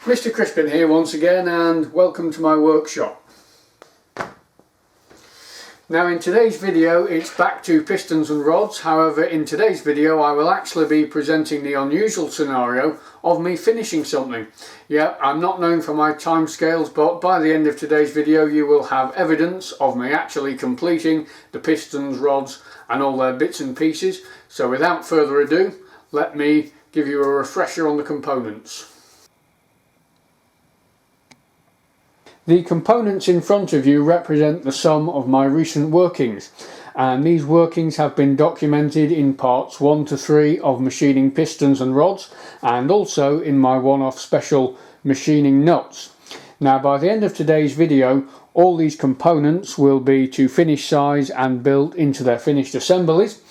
Mr. Crispin here once again, and welcome to my workshop. Now in today's video it's back to pistons and rods. However, in today's video I will actually be presenting the unusual scenario of me finishing something. Yeah, I'm not known for my timescales, but by the end of today's video you will have evidence of me actually completing the pistons, rods and all their bits and pieces. So without further ado, let me give you a refresher on the components. The components in front of you represent the sum of my recent workings, and these workings have been documented in parts 1 to 3 of machining pistons and rods, and also in my one-off special machining nuts. Now by the end of today's video all these components will be to finish size and built into their finished assemblies,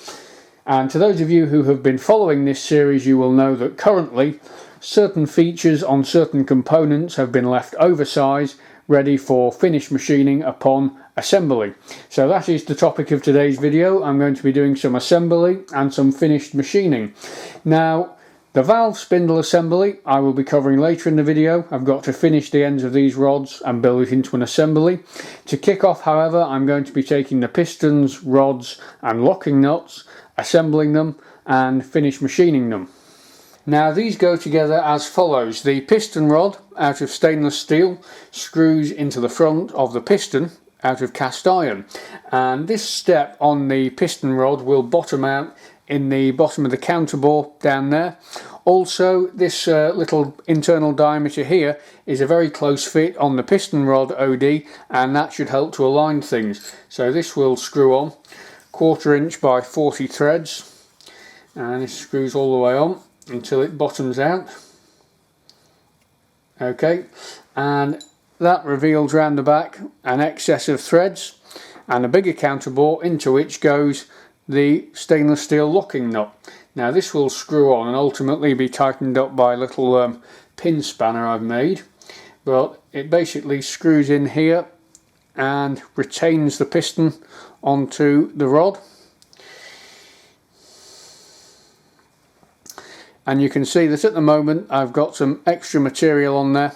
and to those of you who have been following this series you will know that currently certain features on certain components have been left oversized, ready for finished machining upon assembly. So that is the topic of today's video. I'm going to be doing some assembly and some finished machining. Now the valve spindle assembly I will be covering later in the video. I've got to finish the ends of these rods and build it into an assembly. To kick off, however, I'm going to be taking the pistons, rods and locking nuts, assembling them and finish machining them. Now these go together as follows. The piston rod out of stainless steel screws into the front of the piston out of cast iron, and this step on the piston rod will bottom out in the bottom of the counterbore down there. Also this little internal diameter here is a very close fit on the piston rod OD, and that should help to align things. So this will screw on 1/4 inch by 40 threads, and this screws all the way on until it bottoms out. Okay, and that reveals round the back an excess of threads and a bigger counterbore into which goes the stainless steel locking nut. Now this will screw on and ultimately be tightened up by a little pin spanner I've made, but it basically screws in here and retains the piston onto the rod. And you can see that at the moment I've got some extra material on there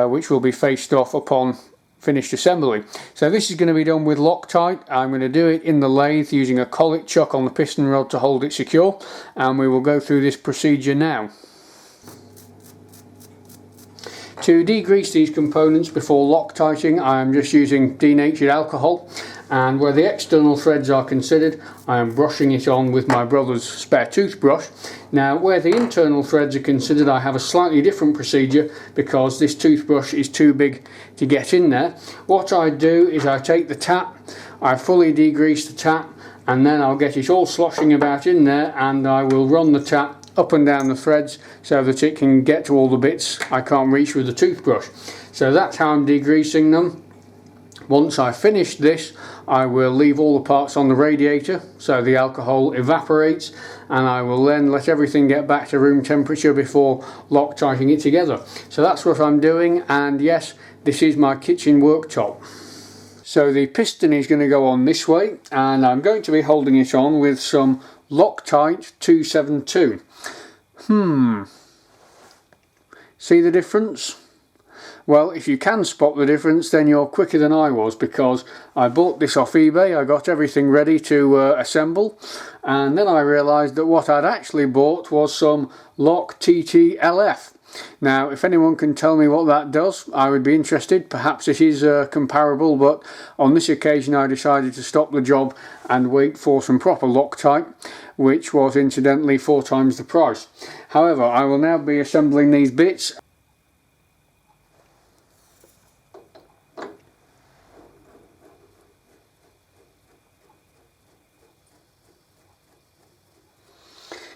which will be faced off upon finished assembly. So this is going to be done with Loctite. I'm going to do it in the lathe using a collet chuck on the piston rod to hold it secure, and we will go through this procedure now. To degrease these components before Loctiting I am just using denatured alcohol, and where the external threads are considered I am brushing it on with my brother's spare toothbrush. Now where the internal threads are considered I have a slightly different procedure because this toothbrush is too big to get in there. What I do is I take the tap, I fully degrease the tap, and then I'll get it all sloshing about in there, and I will run the tap up and down the threads so that it can get to all the bits I can't reach with the toothbrush. So that's how I'm degreasing them. Once I've finished this I will leave all the parts on the radiator so the alcohol evaporates, and I will then let everything get back to room temperature before Loctiting it together. So that's what I'm doing, and yes, this is my kitchen worktop. So the piston is going to go on this way, and I'm going to be holding it on with some Loctite 272. See the difference? Well, if you can spot the difference then you're quicker than I was, because I bought this off eBay, I got everything ready to assemble, and then I realised that what I'd actually bought was some Lock TT-LF. Now if anyone can tell me what that does I would be interested. Perhaps it is comparable, but on this occasion I decided to stop the job and wait for some proper Loctite, which was incidentally 4 times the price. However, I will now be assembling these bits.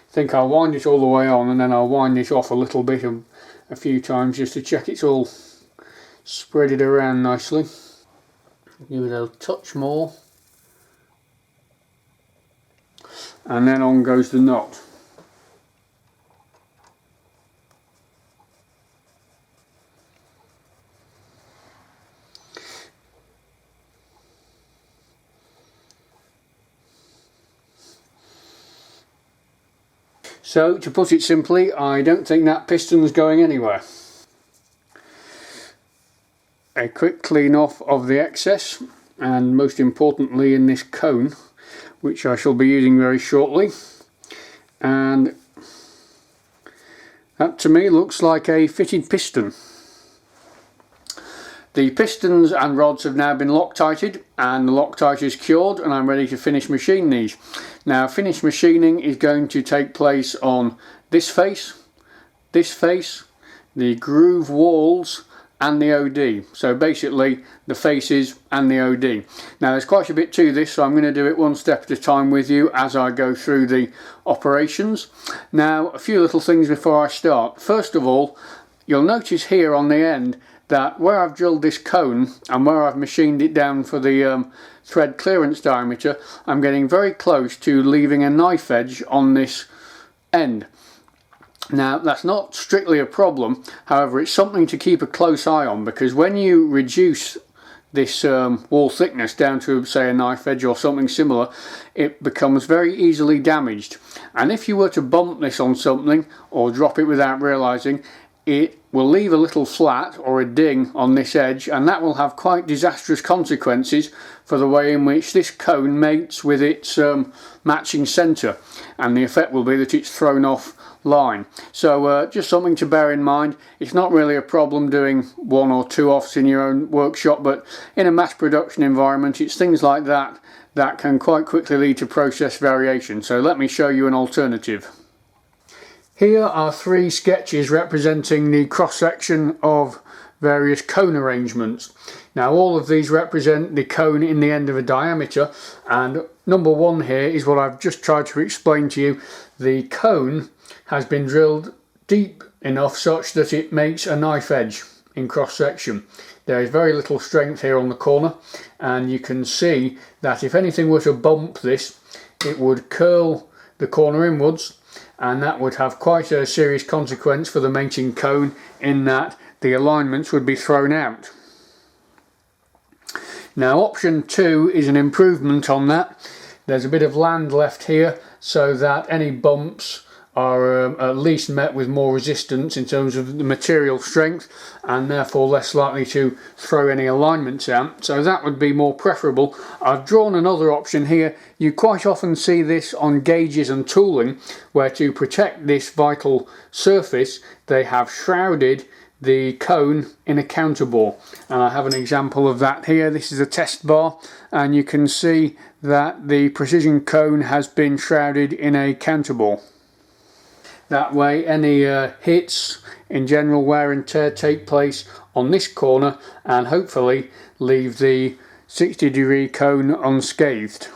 I think I'll wind it all the way on, and then I'll wind it off a little bit a few times just to check it's all spreaded around nicely. Give it a touch more, and then on goes the knot. So to put it simply, I don't think that piston's going anywhere. a quick clean off of the excess, and most importantly in this cone, which I shall be using very shortly. And that to me looks like a fitted piston. The pistons and rods have now been Loctited, and the Loctite is cured, and I'm ready to finish machine these. Now, finish machining is going to take place on this face, the groove walls and the OD. So basically the faces and the OD. Now there's quite a bit to this, so I'm going to do it one step at a time with you as I go through the operations. Now, a few little things before I start. First of all, you'll notice here on the end that where I've drilled this cone and where I've machined it down for the thread clearance diameter, I'm getting very close to leaving a knife edge on this end. Now, that's not strictly a problem, however it's something to keep a close eye on, because when you reduce this wall thickness down to, say, a knife edge or something similar, it becomes very easily damaged. And if you were to bump this on something or drop it without realising, it will leave a little flat or a ding on this edge, and that will have quite disastrous consequences for the way in which this cone mates with its matching centre, and the effect will be that it's thrown off line. So just something to bear in mind. It's not really a problem doing one or two offs in your own workshop, but in a mass production environment it's things like that that can quite quickly lead to process variation. So let me show you an alternative. Here are three sketches representing the cross-section of various cone arrangements. Now, all of these represent the cone in the end of a diameter, and number one here is what I've just tried to explain to you. The cone has been drilled deep enough such that it makes a knife edge in cross-section. There is very little strength here on the corner, and you can see that if anything were to bump this, it would curl the corner inwards, and that would have quite a serious consequence for the mating cone, in that the alignments would be thrown out. Now, option 2 is an improvement on that. There's a bit of land left here so that any bumps are at least met with more resistance in terms of the material strength, and therefore less likely to throw any alignments out. So that would be more preferable. I've drawn another option here. You quite often see this on gauges and tooling, where to protect this vital surface they have shrouded the cone in a counterbore, and I have an example of that here. This is a test bar, and you can see that the precision cone has been shrouded in a counterbore. That way any hits in general wear and tear take place on this corner and hopefully leave the 60-degree cone unscathed.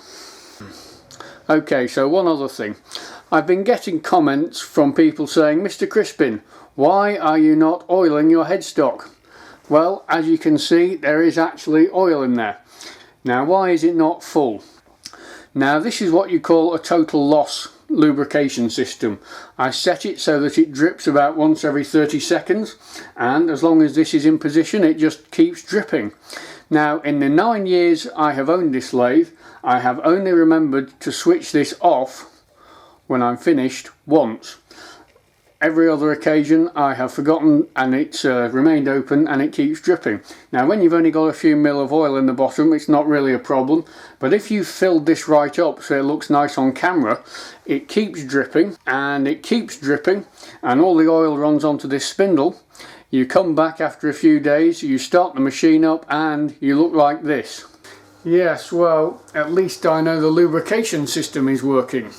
Okay, so one other thing. I've been getting comments from people saying, Mr. Crispin, why are you not oiling your headstock? Well, as you can see, there is actually oil in there. Now, why is it not full? Now, this is what you call a total loss lubrication system. I set it so that it drips about once every 30 seconds, and as long as this is in position it just keeps dripping. Now, in the 9 years I have owned this lathe, I have only remembered to switch this off when I'm finished once. Every other occasion I have forgotten, and it's remained open and it keeps dripping. Now, when you've only got a few mil of oil in the bottom, it's not really a problem, but if you've filled this right up so it looks nice on camera, it keeps dripping and it keeps dripping, and all the oil runs onto this spindle. You come back after a few days, you start the machine up, and you look like this. Yes, well, at least I know the lubrication system is working.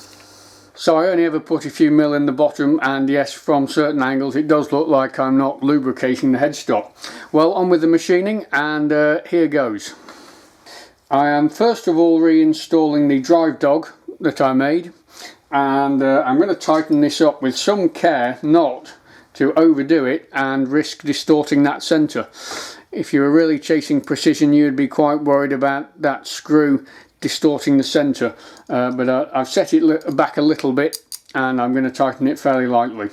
So I only ever put a few mil in the bottom, and yes, from certain angles it does look like I'm not lubricating the headstock. Well, on with the machining, and here goes. I am first of all reinstalling the drive dog that I made, and I'm going to tighten this up with some care not to overdo it and risk distorting that centre. If you were really chasing precision, you'd be quite worried about that screw distorting the centre, but I've set it back a little bit, and I'm going to tighten it fairly lightly.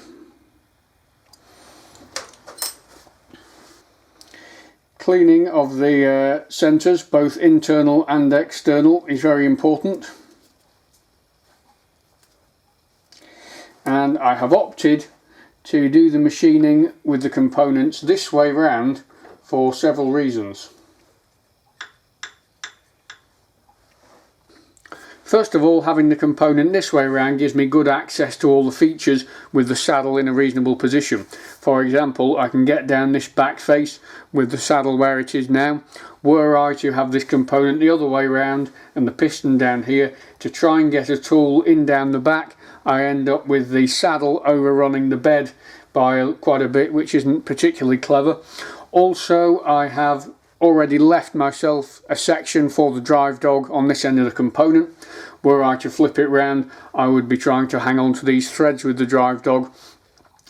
Cleaning of the centres, both internal and external, is very important, and I have opted to do the machining with the components this way round for several reasons. First of all, having the component this way around gives me good access to all the features with the saddle in a reasonable position. For example, I can get down this back face with the saddle where it is now. Were I to have this component the other way around and the piston down here, to try and get a tool in down the back, I end up with the saddle overrunning the bed by quite a bit, which isn't particularly clever. Also, I have already left myself a section for the drive dog on this end of the component. Were I to flip it round, I would be trying to hang on to these threads with the drive dog,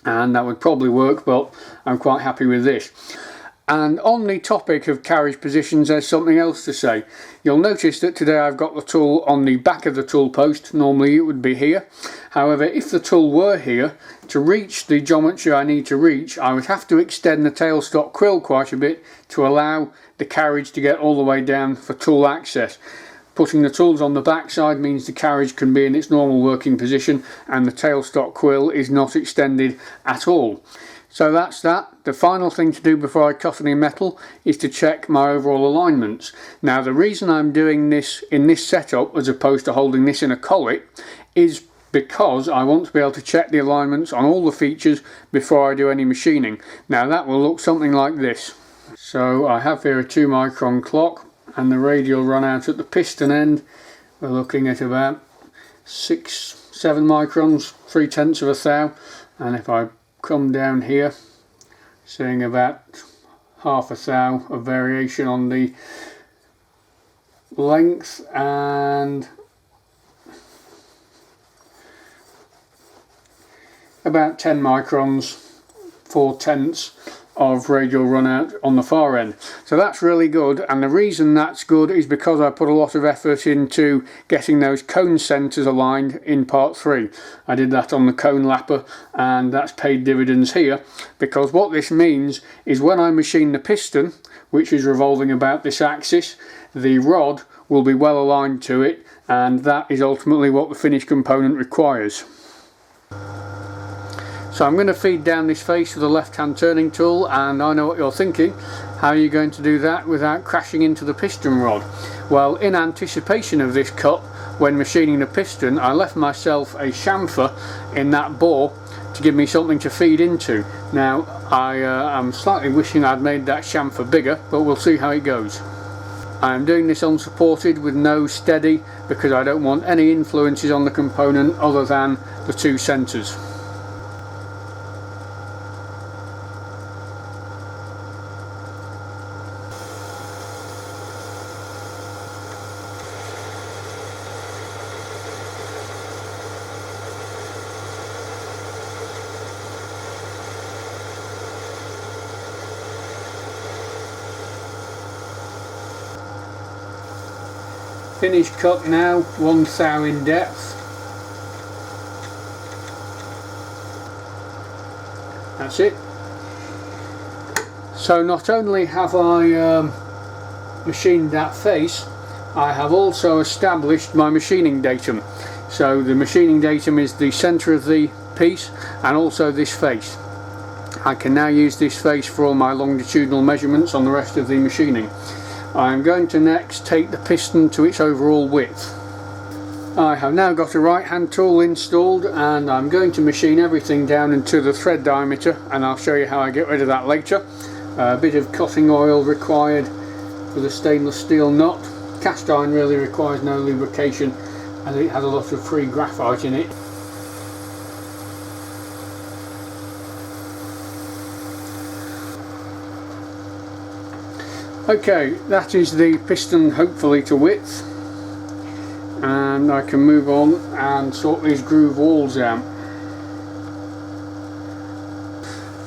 and that would probably work, but I'm quite happy with this. And on the topic of carriage positions, there's something else to say. You'll notice that today I've got the tool on the back of the tool post. Normally it would be here. However, if the tool were here, to reach the geometry I need to reach, I would have to extend the tailstock quill quite a bit to allow the carriage to get all the way down for tool access. Putting the tools on the back side means the carriage can be in its normal working position and the tailstock quill is not extended at all. So that's that. The final thing to do before I cut any metal is to check my overall alignments. Now, the reason I'm doing this in this setup as opposed to holding this in a collet is because I want to be able to check the alignments on all the features before I do any machining. Now, that will look something like this. So I have here a 2 micron clock and the radial run out at the piston end. We're looking at about 6-7 microns, 3/10 of a thou, and if I come down here, seeing about half a thou of variation on the length and about 10 microns, 4/10 of radial run out on the far end. So that's really good, and the reason that's good is because I put a lot of effort into getting those cone centres aligned in part 3. I did that on the cone lapper, and that's paid dividends here, because what this means is when I machine the piston, which is revolving about this axis, the rod will be well aligned to it, and that is ultimately what the finished component requires. So I'm going to feed down this face with a left-hand turning tool, and I know what you're thinking. How are you going to do that without crashing into the piston rod? Well, in anticipation of this cut, when machining the piston, I left myself a chamfer in that bore to give me something to feed into. Now, I am slightly wishing I'd made that chamfer bigger, but we'll see how it goes. I am doing this unsupported with no steady because I don't want any influences on the component other than the 2 centres. Finished cut now, 1 thou in depth. That's it. So not only have I machined that face, I have also established my machining datum. So the machining datum is the centre of the piece and also this face. I can now use this face for all my longitudinal measurements on the rest of the machining. I am going to next take the piston to its overall width. I have now got a right hand tool installed, and I'm going to machine everything down into the thread diameter, and I'll show you how I get rid of that later. A bit of cutting oil required for the stainless steel nut. Cast iron really requires no lubrication as it has a lot of free graphite in it. Okay, that is the piston hopefully to width, and I can move on and sort these groove walls out.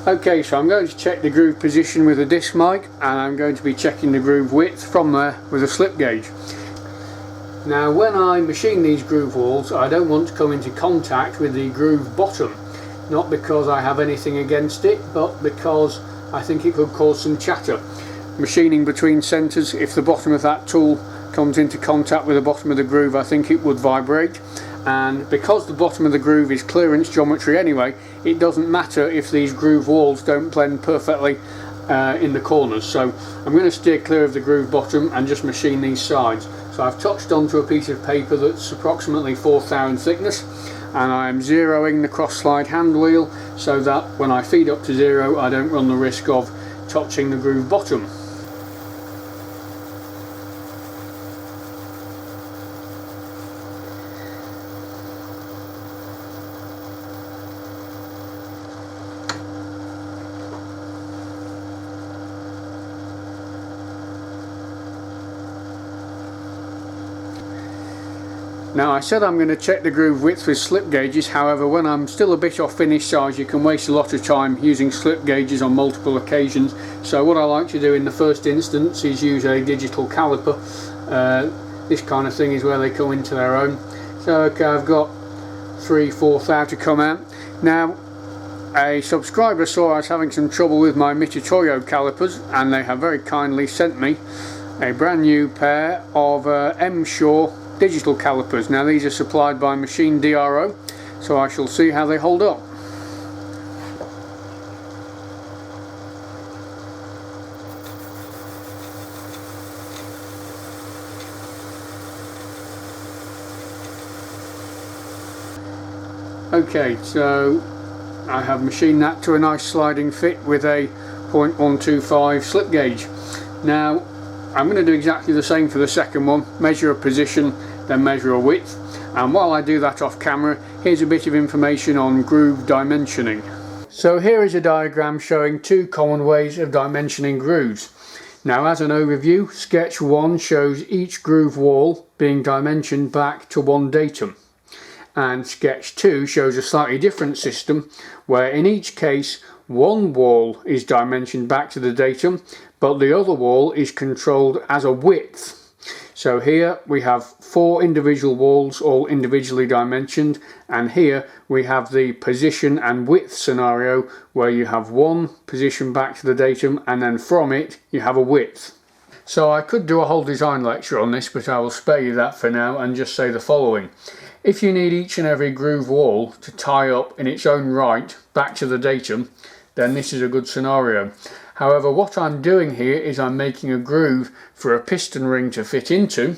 Okay, so I'm going to check the groove position with a disc mic, and I'm going to be checking the groove width from there with a slip gauge. Now, when I machine these groove walls, I don't want to come into contact with the groove bottom, not because I have anything against it, but because I think it could cause some chatter. Machining between centres, if the bottom of that tool comes into contact with the bottom of the groove, I think it would vibrate, and because the bottom of the groove is clearance geometry anyway, it doesn't matter if these groove walls don't blend perfectly in the corners, so I'm going to steer clear of the groove bottom and just machine these sides. So I've touched onto a piece of paper that's approximately 1/4 thou in thickness, and I'm zeroing the cross slide hand wheel so that when I feed up to 0 I don't run the risk of touching the groove bottom. Now, I said I'm going to check the groove width with slip gauges, however when I'm still a bit off finished size you can waste a lot of time using slip gauges on multiple occasions, so what I like to do in the first instance is use a digital caliper. This kind of thing is where they come into their own. So okay, I've got 3/4 thou to come out. Now, a subscriber saw I was having some trouble with my Mitutoyo calipers, and they have very kindly sent me a brand new pair of M Shaw digital calipers. Now these are supplied by Machine DRO, so I shall see how they hold up. Okay, so I have machined that to a nice sliding fit with a 0.125 slip gauge. Now I'm going to do exactly the same for the second one, measure a position, then measure a width, and while I do that off camera, here's a bit of information on groove dimensioning. So here is a diagram showing two common ways of dimensioning grooves. Now, as an overview, sketch 1 shows each groove wall being dimensioned back to one datum, and sketch 2 shows a slightly different system where in each case one wall is dimensioned back to the datum, but the other wall is controlled as a width. So here we have 4 individual walls all individually dimensioned, and here we have the position and width scenario where you have one position back to the datum and then from it you have a width. So I could do a whole design lecture on this, but I will spare you that for now and just say the following. If you need each and every groove wall to tie up in its own right back to the datum, then this is a good scenario. However, what I'm doing here is I'm making a groove for a piston ring to fit into,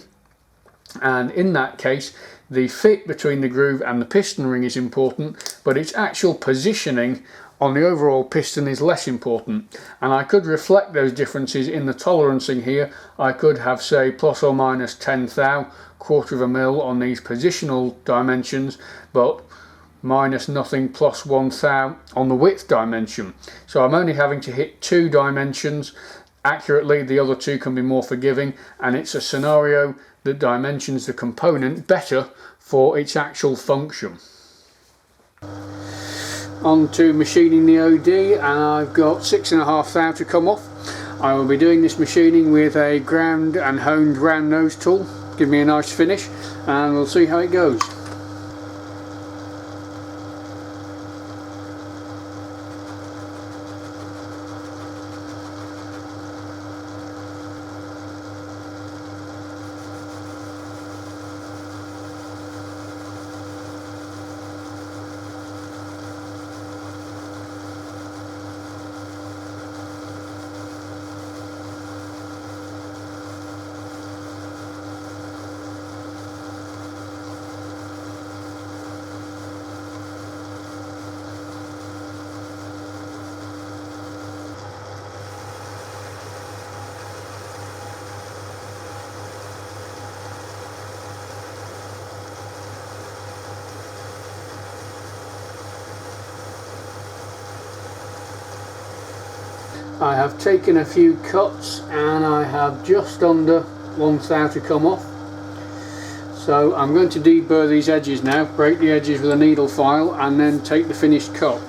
and in that case the fit between the groove and the piston ring is important, but its actual positioning on the overall piston is less important, and I could reflect those differences in the tolerancing here. I could have, say, plus or minus 10 thou, 1/4 of a mil on these positional dimensions, but minus nothing, plus 1 thou on the width dimension. So I'm only having to hit 2 dimensions accurately, the other 2 can be more forgiving, and it's a scenario that dimensions the component better for its actual function. On to machining the OD, and I've got 6.5 thou to come off. I will be doing this machining with a ground and honed round nose tool, give me a nice finish, and we'll see how it goes. I have taken a few cuts and I have just under 1 thou to come off. So I'm going to deburr these edges now, break the edges with a needle file and then take the finished cut.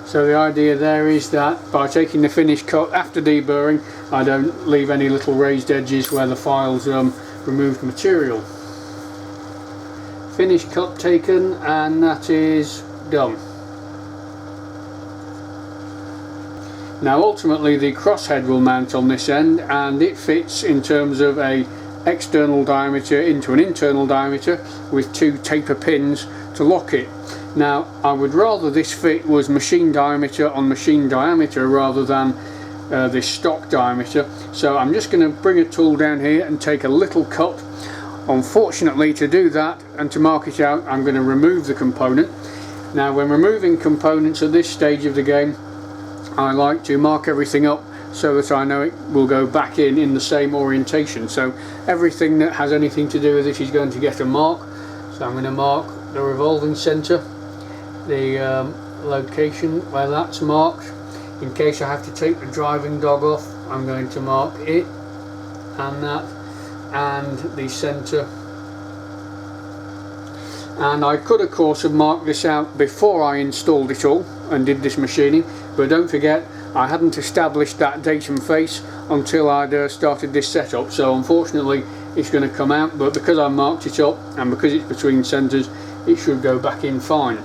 So the idea there is that by taking the finish cut after deburring, I don't leave any little raised edges where the files removed material. Finish cut taken, and that is done. Now ultimately the crosshead will mount on this end, and it fits in terms of a external diameter into an internal diameter with 2 taper pins to lock it. Now I would rather this fit was machine diameter on machine diameter rather than this stock diameter, so I'm just going to bring a tool down here and take a little cut. Unfortunately, to do that and to mark it out, I'm going to remove the component. Now when removing components at this stage of the game, I like to mark everything up so that I know it will go back in the same orientation. So everything that has anything to do with this is going to get a mark. So I'm going to mark the revolving centre, the location where that's marked. In case I have to take the driving dog off, I'm going to mark it and that, and the centre. And I could of course have marked this out before I installed it all and did this machining, but don't forget I hadn't established that datum face until I'd started this setup, so unfortunately it's going to come out, but because I marked it up and because it's between centres, it should go back in fine.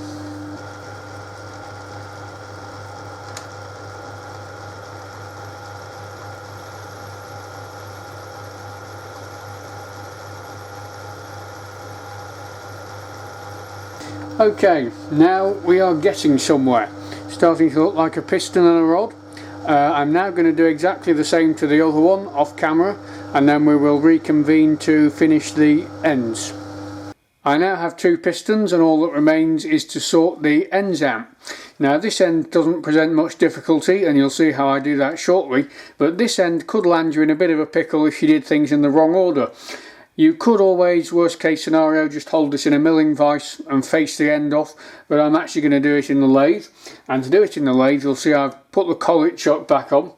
Okay, now we are getting somewhere. Starting to look like a piston and a rod. I'm now going to do exactly the same to the other one off camera, and then we will reconvene to finish the ends. I now have 2 pistons, and all that remains is to sort the ends out. Now this end doesn't present much difficulty, and you'll see how I do that shortly, but this end could land you in a bit of a pickle if you did things in the wrong order. You could always, worst case scenario, just hold this in a milling vise and face the end off, but I'm actually going to do it in the lathe. And to do it in the lathe, you'll see I've put the collet chuck back on.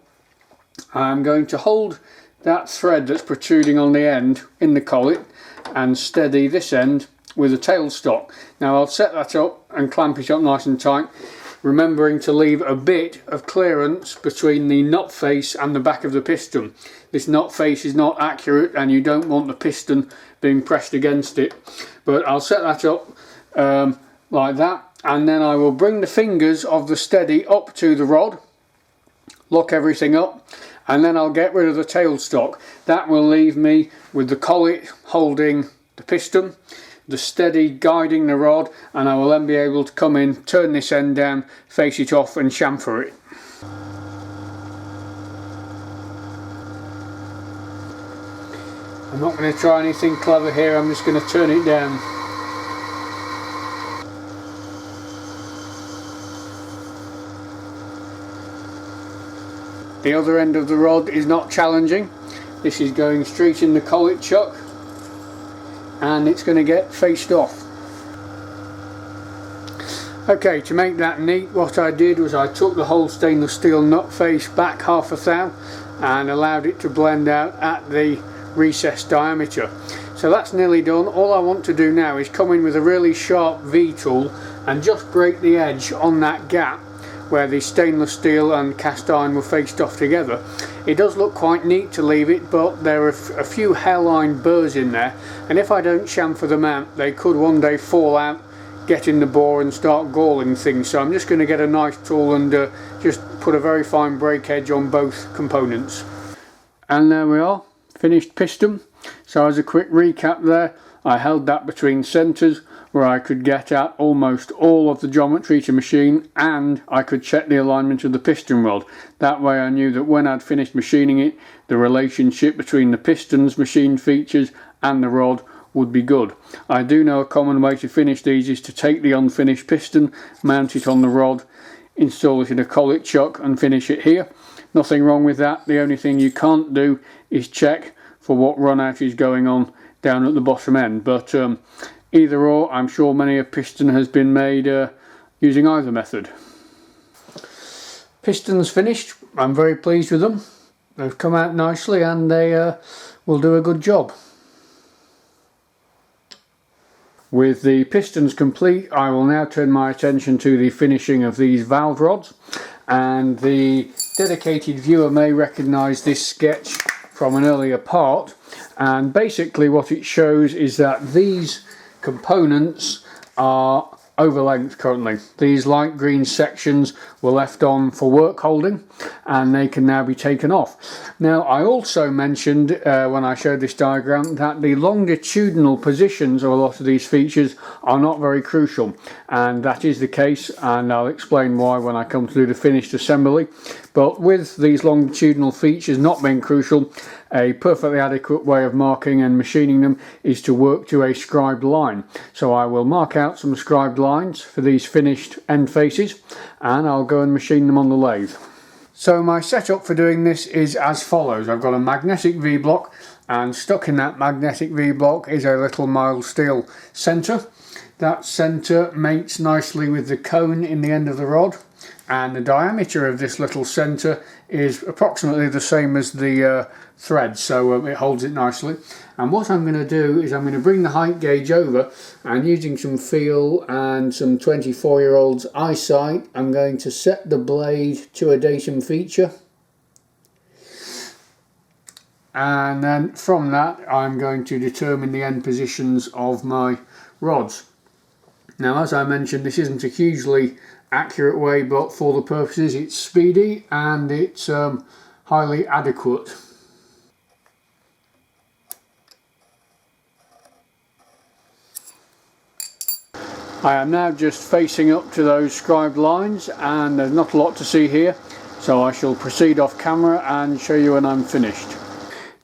I'm going to hold that thread that's protruding on the end in the collet and steady this end with a tailstock. Now I'll set that up and clamp it up nice and tight, remembering to leave a bit of clearance between the nut face and the back of the piston. This nut face is not accurate and you don't want the piston being pressed against it, but I'll set that up like that, and then I will bring the fingers of the steady up to the rod, lock everything up, and then I'll get rid of the tailstock. That will leave me with the collet holding the piston, the steady guiding the rod, and I will then be able to come in, turn this end down, face it off and chamfer it. I'm not going to try anything clever here, I'm just going to turn it down. The other end of the rod is not challenging. This is going straight in the collet chuck, and it's going to get faced off. Okay, to make that neat, what I did was I took the whole stainless steel nut face back half a thou and allowed it to blend out at the recessed diameter. So that's nearly done. All I want to do now is come in with a really sharp V tool and just break the edge on that gap where the stainless steel and cast iron were faced off together. It does look quite neat to leave it, but there are a few hairline burrs in there, and if I don't chamfer them out, they could one day fall out, get in the bore and start galling things. So I'm just going to get a nice tool and just put a very fine break edge on both components. And there we are, finished piston. So as a quick recap there, I held that between centres where I could get at almost all of the geometry to machine, and I could check the alignment of the piston rod. That way I knew that when I'd finished machining it, the relationship between the piston's machined features and the rod would be good. I do know a common way to finish these is to take the unfinished piston, mount it on the rod, install it in a collet chuck and finish it here. Nothing wrong with that. The only thing you can't do is check for what run out is going on down at the bottom end, but either or, I'm sure many a piston has been made using either method. Pistons finished. I'm very pleased with them. They've come out nicely and they will do a good job. With the pistons complete, I will now turn my attention to the finishing of these valve rods, and the dedicated viewer may recognise this sketch from an earlier part, and basically what it shows is that these components are over length currently. These light green sections were left on for work holding, and they can now be taken off. Now, I also mentioned when I showed this diagram that the longitudinal positions of a lot of these features are not very crucial, and that is the case, and I'll explain why when I come to do the finished assembly. But with these longitudinal features not being crucial, a perfectly adequate way of marking and machining them is to work to a scribed line. So I will mark out some scribed lines for these finished end faces, and I'll go and machine them on the lathe. So my setup for doing this is as follows. I've got a magnetic V-block, and stuck in that magnetic V-block is a little mild steel centre. That centre mates nicely with the cone in the end of the rod, and the diameter of this little centre is approximately the same as the thread, so it holds it nicely. And what I'm going to do is I'm going to bring the height gauge over, and using some feel and some 24-year-old's eyesight, I'm going to set the blade to a datum feature, and then from that I'm going to determine the end positions of my rods. Now, as I mentioned, this isn't a hugely accurate way, but for the purposes it's speedy and it's highly adequate. I am now just facing up to those scribed lines, and there's not a lot to see here, so I shall proceed off camera and show you when I'm finished.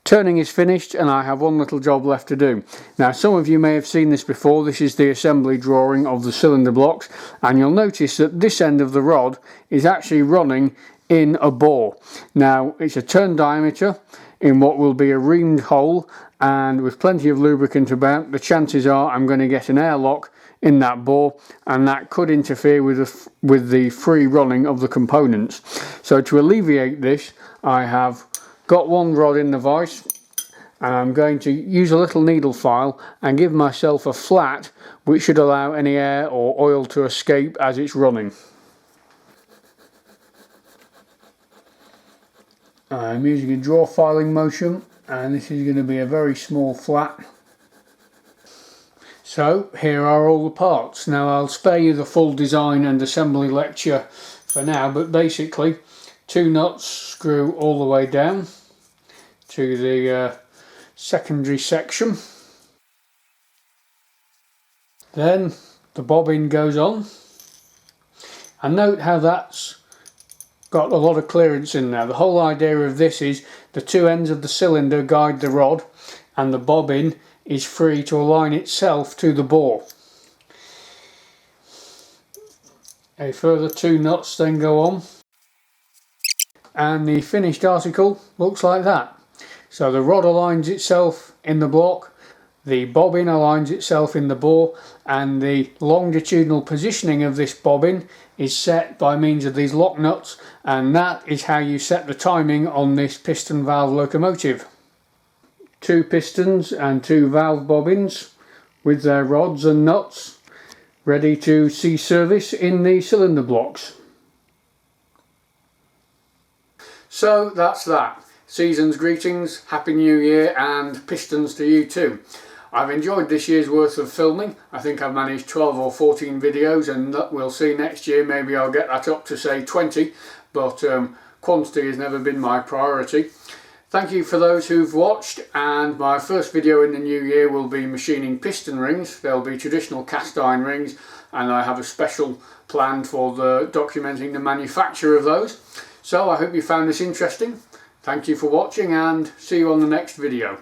Turning is finished, and I have one little job left to do. Now, some of you may have seen this before. This is the assembly drawing of the cylinder blocks, and you'll notice that this end of the rod is actually running in a bore. Now, it's a turn diameter in what will be a reamed hole, and with plenty of lubricant about, the chances are I'm going to get an airlock in that bore, and that could interfere with the free running of the components. So to alleviate this, I have got one rod in the vise, and I'm going to use a little needle file and give myself a flat which should allow any air or oil to escape as it's running. I'm using a draw filing motion, and this is going to be a very small flat. So here are all the parts. Now, I'll spare you the full design and assembly lecture for now, but basically 2 nuts screw all the way down to the secondary section. Then the bobbin goes on, and note how that's got a lot of clearance in there. The whole idea of this is the 2 ends of the cylinder guide the rod, and the bobbin is free to align itself to the bore. A further 2 nuts then go on, and the finished article looks like that. So the rod aligns itself in the block, the bobbin aligns itself in the bore, and the longitudinal positioning of this bobbin is set by means of these lock nuts, and that is how you set the timing on this piston valve locomotive. 2 pistons and 2 valve bobbins with their rods and nuts ready to see service in the cylinder blocks. So that's that. Season's greetings, Happy New Year, and pistons to you too. I've enjoyed this year's worth of filming. I think I've managed 12 or 14 videos, and we'll see next year, maybe I'll get that up to say 20, but quantity has never been my priority. Thank you for those who've watched, and my first video in the new year will be machining piston rings. They'll be traditional cast iron rings, and I have a special plan for documenting the manufacture of those. So I hope you found this interesting. Thank you for watching, and see you on the next video.